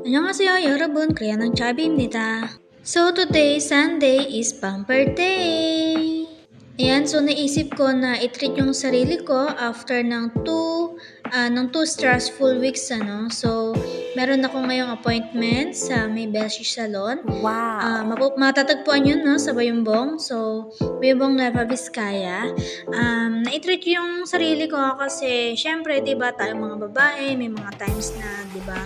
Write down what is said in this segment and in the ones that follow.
안녕하세요 여러분, 크리아낭 차비입니다. So today, Sunday is pamper day. Ayan, so naisip ko na i-treat yung sarili ko after ng two stressful weeks, ano. So, meron ako ngayong appointment sa may Beshi Salon. Wow! Matatagpuan yun, no, sa Bayumbong. So, Bayumbong Nueva Vizcaya. Na-treat yung sarili ko kasi, syempre, di ba, tayo mga babae, may mga times na, di ba,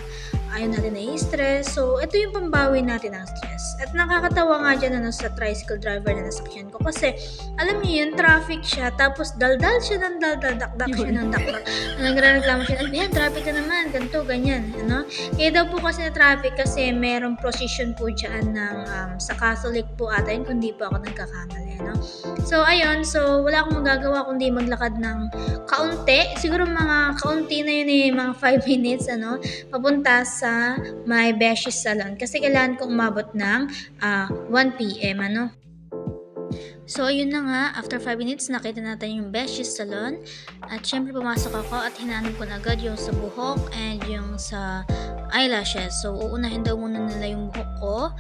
ayaw natin na-stress. So, ito yung pambawi natin ng stress. At nakakatawa nga dyan sa tricycle driver na nasakyan ko. Kasi, alam niyo yun, traffic siya. Tapos, daldal siya ng daldal, dakdak siya ng dakdak. Nagre-reklamo siya, yan, traffic ka naman, ganito, ganyan. Ano? Kaya daw po kasi na traffic kasi merong procession po dyan ng, sa Catholic po ata yun, kung di po ako nagkakamali. No? So, ayun. So, wala akong magagawa kundi maglakad ng kaunti. Siguro mga kaunti na yun mga 5 minutes, ano, papunta sa my Beshi Salon. Kasi kailangan kong umabot ng 1 p.m. ano. So, yun na nga, after 5 minutes, nakita natin yung Beshi Salon. At syempre, pumasok ako at hinanap ko na agad yung sa buhok and yung sa eyelashes. So, uunahin daw muna nila yung buhok ko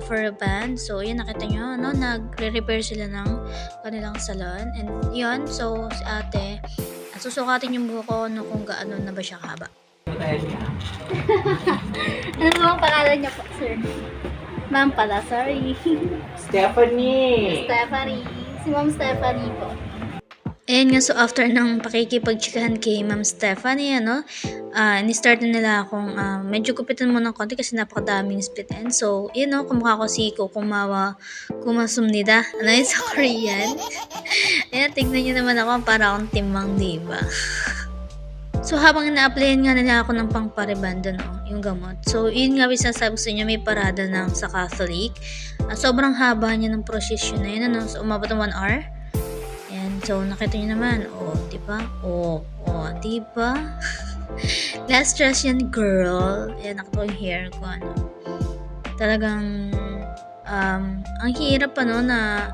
for a band. So, yun, nakita nyo, no? Nagre-repair sila ng kanilang salon. And yun, so, si ate, susukatin yung buhok ko no, kung gaano na ba siya kahaba. Ano bang pangalan niya po, sir? Ma'am pala, sorry. Stephanie! Stephanie. Si Ma'am Stephanie po. Ayan nga, so after ng pakikipagtsikahan kay Ma'am Stephanie, ano, ni-start na nila akong medyo kupitan mo ng konti kasi napakadaming split end. So, yun know, kumukha ko si Iko kumasumnida. Ano yun sa Korean? Ayan, tignan nyo naman ako para akong timang, diba? So, habang ina-applyan nga nila ako ng pangparebando, no, yung gamot. So, yun nga, sinasabi ko sa inyo, may parada ng sa Catholic. Sobrang haba niya ng procession na yun, ano. So, umabot ng 1 hour. Ayan, so, nakita nyo naman. Diba? Diba? Last stress yan, girl. Ayan, nakita ko yung hair ko, ano. Talagang, ang hirap, ano, na,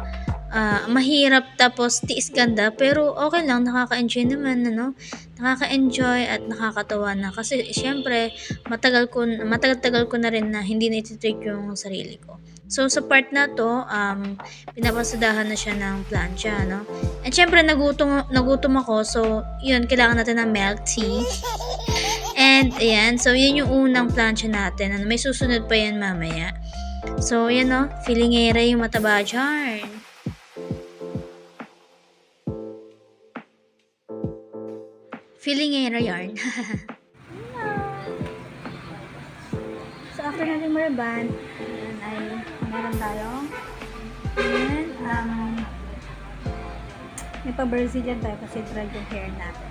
mahirap tapos tiis ganda pero okay lang, nakaka-enjoy naman, ano, nakaka-enjoy at nakakatawa na kasi syempre matagal-tagal ko na rin na hindi na-treat yung sarili ko. So sa part na to, pinapasadahan na siya ng plancha, no? And syempre nagutom ako, so yun, kailangan natin ng milk tea. And ayan, so yun yung unang plancha natin, ano, may susunod pa yan mamaya. So yan, no, filingera yung mataba dyan. Filingera yarn. So, after natin maraban, ayan ay meron tayong may pa-Brazilian tayo kasi dry yung hair natin.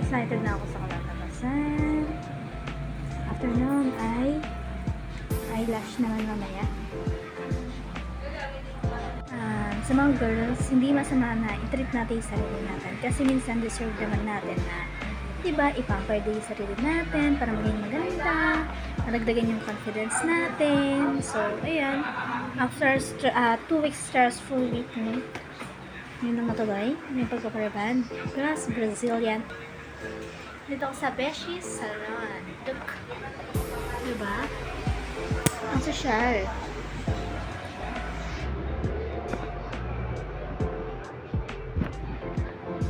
Excited na ako sa kalalabasan. After nun ay eyelash naman mamaya. Sa mga girls, hindi masama na i-treat natin yung sarili natin kasi minsan deserve naman natin na, diba, ipamper din yung sarili natin para maging maganda, nadagdagan yung confidence natin. So, ayan, after 2 weeks stressful week, yun na matulay, may pagkaparaban, plus Brazilian. Dito ako sa Beshi Salon. Look, diba? Ang social.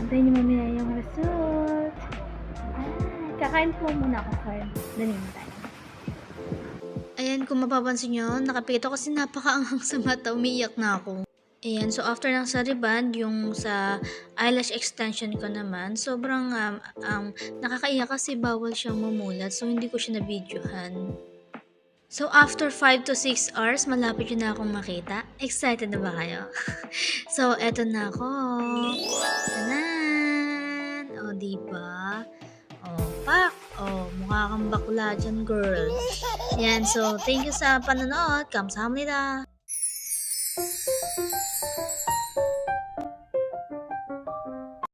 Antayin niyo mamaya yung result. Kakain po muna ako for the meantime. Ayan, kung mapapansin nyo, nakapikit ako kasi napakaanghang sa mata, umiiyak na ako. Ayan, so after ng sariband, yung sa eyelash extension ko naman, sobrang nakakaiyak kasi bawal siyang mamulat, so hindi ko siya na-videohan. So after 5 to 6 hours, malapit yun na akong makita. Excited na ba kayo? So, eto na ako. Tanan! Diba? Pak! Mukha kang bakla dyan, girl. Yan, so thank you sa panonood. Kamsahamnida!